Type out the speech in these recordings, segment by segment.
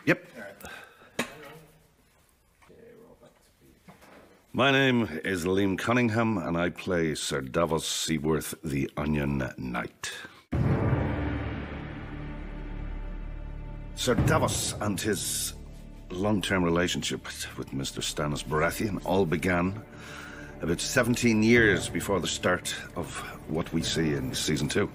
Yep. My name is Liam Cunningham, and I play Sir Davos Seaworth, the Onion Knight. Sir Davos and his long-term relationship with Mr. Stannis Baratheon all began about 17 years before the start of what we see in Season 2.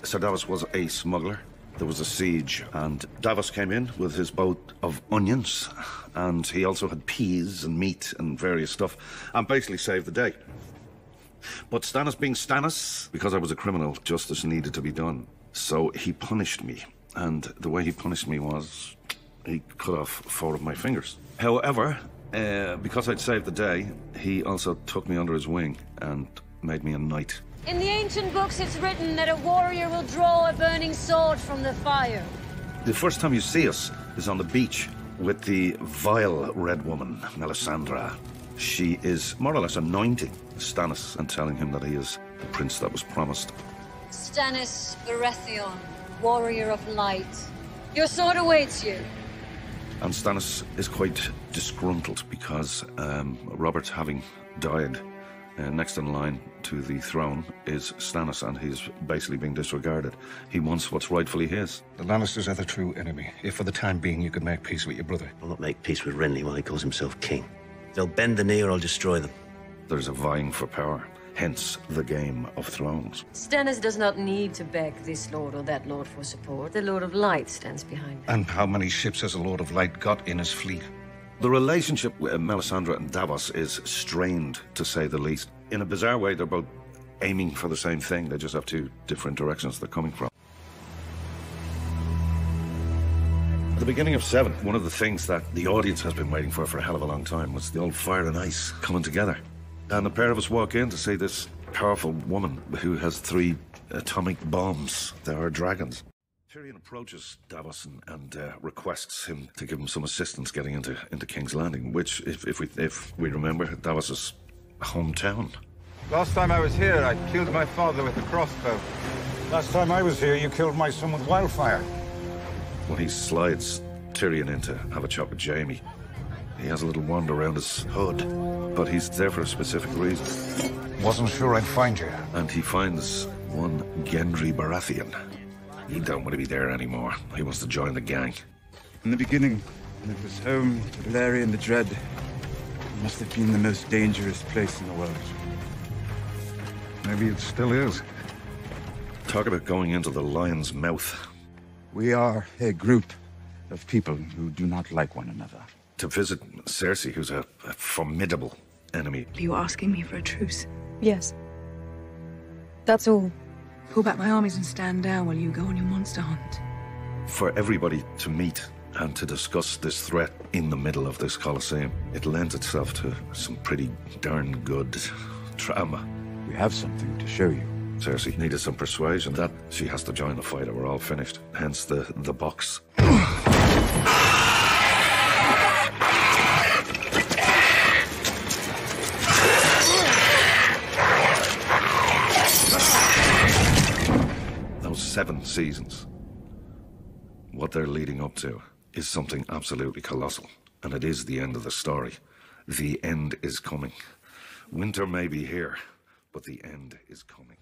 Sir Davos was a smuggler. There was a siege, and Davos came in with his boat of onions, and he also had peas and meat and various stuff, and basically saved the day. But Stannis being Stannis, because I was a criminal, justice needed to be done. So he punished me, and the way he punished me was he cut off 4 of my fingers. However, because I'd saved the day, he also took me under his wing and made me a knight. In the ancient books, it's written that a warrior will draw a burning sword from the fire. The first time you see us is on the beach with the vile red woman, Melisandre. She is more or less anointing Stannis and telling him that he is the prince that was promised. Stannis Baratheon, warrior of light. Your sword awaits you. And Stannis is quite disgruntled because Robert, having died, next in line to the throne is Stannis, and he's basically being disregarded. He wants what's rightfully his. The Lannisters are the true enemy. If for the time being you could make peace with your brother. I'll not make peace with Renly while he calls himself king. They'll bend the knee or I'll destroy them. There's a vying for power, hence the Game of Thrones. Stannis does not need to beg this lord or that lord for support. The Lord of Light stands behind him. And how many ships has the Lord of Light got in his fleet? The relationship with Melisandre and Davos is strained, to say the least. In a bizarre way, they're both aiming for the same thing. They just have 2 different directions they're coming from. At the beginning of 7, one of the things that the audience has been waiting for a hell of a long time was the old fire and ice coming together. And the pair of us walk in to see this powerful woman who has 3 atomic bombs. They are dragons. Tyrion approaches Davos and requests him to give him some assistance getting into King's Landing, which, if we remember, Davos's hometown. Last time I was here, I killed my father with a crossbow. Last time I was here, you killed my son with wildfire. When he slides Tyrion in to have a chat with Jaime, he has a little wand around his hood, but he's there for a specific reason. Wasn't sure I'd find you. And he finds one Gendry Baratheon. He don't want to be there anymore. He wants to join the gang. In the beginning, when it was home to Valerian the Dread, it must have been the most dangerous place in the world. Maybe it still is. Talk about going into the lion's mouth. We are a group of people who do not like one another. To visit Cersei, who's a formidable enemy. Are you asking me for a truce? Yes. That's all. Pull back my armies and stand down while you go on your monster hunt. For everybody to meet and to discuss this threat in the middle of this Colosseum, it lends itself to some pretty darn good drama. We have something to show you. Cersei needed some persuasion that she has to join the fight or we're all finished. Hence the box. Those 7 seasons, what they're leading up to is something absolutely colossal. And it is the end of the story. The end is coming. Winter may be here, but the end is coming.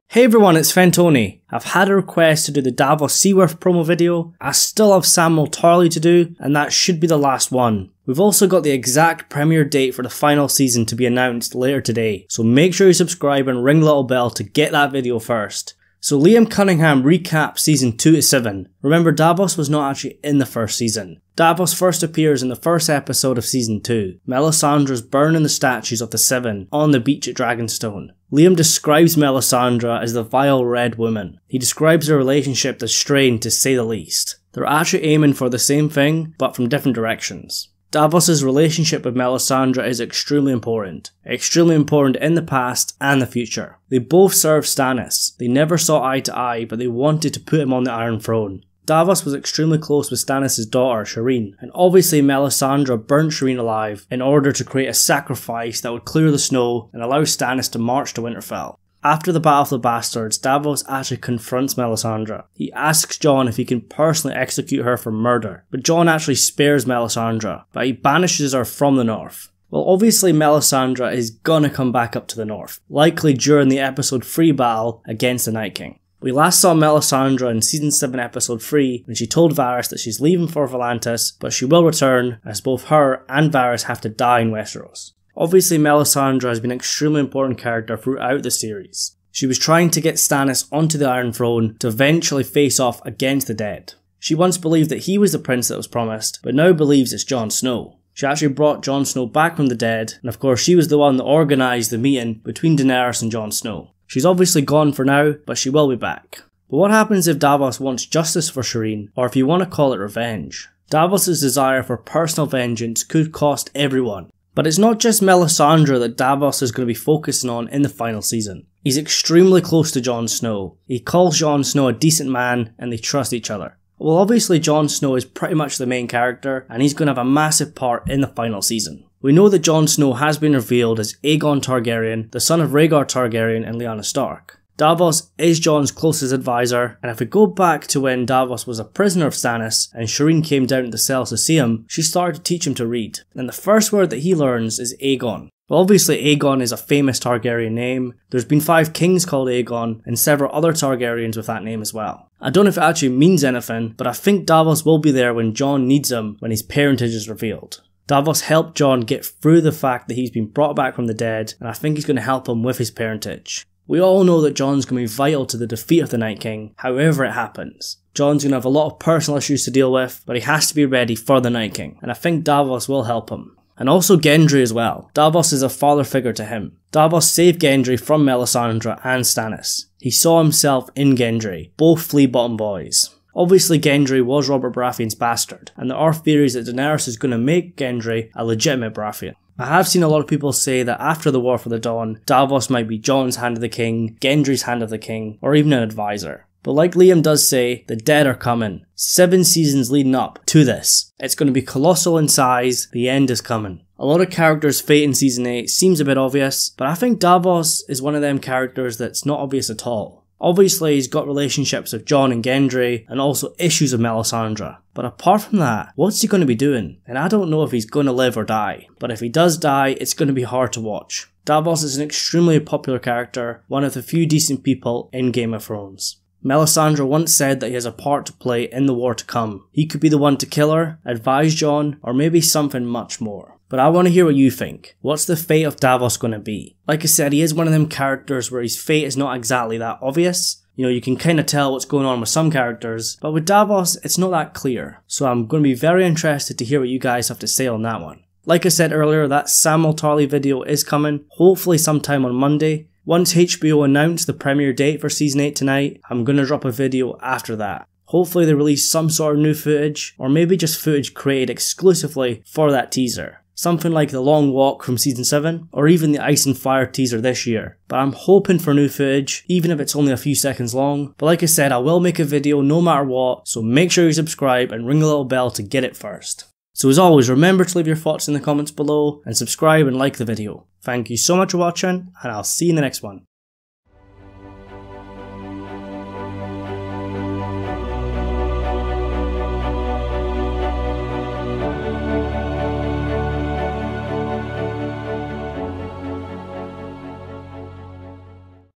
Hey everyone, it's Fentony. I've had a request to do the Davos Seaworth promo video. I still have Samuel Tarly to do, and that should be the last one. We've also got the exact premiere date for the final season to be announced later today, so make sure you subscribe and ring the little bell to get that video first. So Liam Cunningham recaps season 2 to 7. Remember, Davos was not actually in the first season. Davos first appears in the first episode of season 2. Melisandre's burning the statues of the 7 on the beach at Dragonstone. Liam describes Melisandre as the vile red woman. He describes their relationship as strained, to say the least. They're actually aiming for the same thing, but from different directions. Davos' relationship with Melisandre is extremely important in the past and the future. They both served Stannis. They never saw eye to eye, but they wanted to put him on the Iron Throne. Davos was extremely close with Stannis' daughter, Shireen, and obviously Melisandre burnt Shireen alive in order to create a sacrifice that would clear the snow and allow Stannis to march to Winterfell. After the Battle of the Bastards, Davos actually confronts Melisandre. He asks Jon if he can personally execute her for murder, but Jon actually spares Melisandre, but he banishes her from the north. Well, obviously Melisandre is gonna come back up to the north, likely during the episode 3 battle against the Night King. We last saw Melisandre in season 7 episode 3 when she told Varys that she's leaving for Volantis, but she will return as both her and Varys have to die in Westeros. Obviously Melisandre has been an extremely important character throughout the series. She was trying to get Stannis onto the Iron Throne to eventually face off against the dead. She once believed that he was the prince that was promised, but now believes it's Jon Snow. She actually brought Jon Snow back from the dead, and of course she was the one that organised the meeting between Daenerys and Jon Snow. She's obviously gone for now, but she will be back. But what happens if Davos wants justice for Shireen, or if you want to call it revenge? Davos' desire for personal vengeance could cost everyone. But it's not just Melisandre that Davos is going to be focusing on in the final season. He's extremely close to Jon Snow. He calls Jon Snow a decent man, and they trust each other. Well, obviously Jon Snow is pretty much the main character, and he's going to have a massive part in the final season. We know that Jon Snow has been revealed as Aegon Targaryen, the son of Rhaegar Targaryen and Lyanna Stark. Davos is Jon's closest advisor, and if we go back to when Davos was a prisoner of Stannis and Shireen came down to the cells to see him, she started to teach him to read, and the first word that he learns is Aegon. Well, obviously Aegon is a famous Targaryen name. There's been 5 kings called Aegon and several other Targaryens with that name as well. I don't know if it actually means anything, but I think Davos will be there when Jon needs him when his parentage is revealed. Davos helped Jon get through the fact that he's been brought back from the dead, and I think he's going to help him with his parentage. We all know that Jon's going to be vital to the defeat of the Night King, however it happens. Jon's going to have a lot of personal issues to deal with, but he has to be ready for the Night King, and I think Davos will help him. And also Gendry as well. Davos is a father figure to him. Davos saved Gendry from Melisandre and Stannis. He saw himself in Gendry, both flea bottom boys. Obviously Gendry was Robert Baratheon's bastard, and there are theories that Daenerys is going to make Gendry a legitimate Baratheon. I have seen a lot of people say that after the War for the Dawn, Davos might be Jon's Hand of the King, Gendry's Hand of the King, or even an advisor. But like Liam does say, the dead are coming. 7 seasons leading up to this. It's going to be colossal in size, the end is coming. A lot of characters' fate in season 8 seems a bit obvious, but I think Davos is one of them characters that's not obvious at all. Obviously he's got relationships with Jon and Gendry, and also issues with Melisandre. But apart from that, what's he going to be doing? And I don't know if he's going to live or die. But if he does die, it's going to be hard to watch. Davos is an extremely popular character, one of the few decent people in Game of Thrones. Melisandre once said that he has a part to play in the war to come. He could be the one to kill her, advise Jon, or maybe something much more. But I want to hear what you think. What's the fate of Davos going to be? Like I said, he is one of them characters where his fate is not exactly that obvious. You know, you can kind of tell what's going on with some characters, but with Davos, it's not that clear. So I'm going to be very interested to hear what you guys have to say on that one. Like I said earlier, that Samwell Tarly video is coming, hopefully sometime on Monday. Once HBO announced the premiere date for Season 8 tonight, I'm going to drop a video after that. Hopefully they release some sort of new footage, or maybe just footage created exclusively for that teaser. Something like the Long Walk from Season 7, or even the Ice and Fire teaser this year. But I'm hoping for new footage, even if it's only a few seconds long. But like I said, I will make a video no matter what, so make sure you subscribe and ring the little bell to get it first. So as always, remember to leave your thoughts in the comments below, and subscribe and like the video. Thank you so much for watching, and I'll see you in the next one.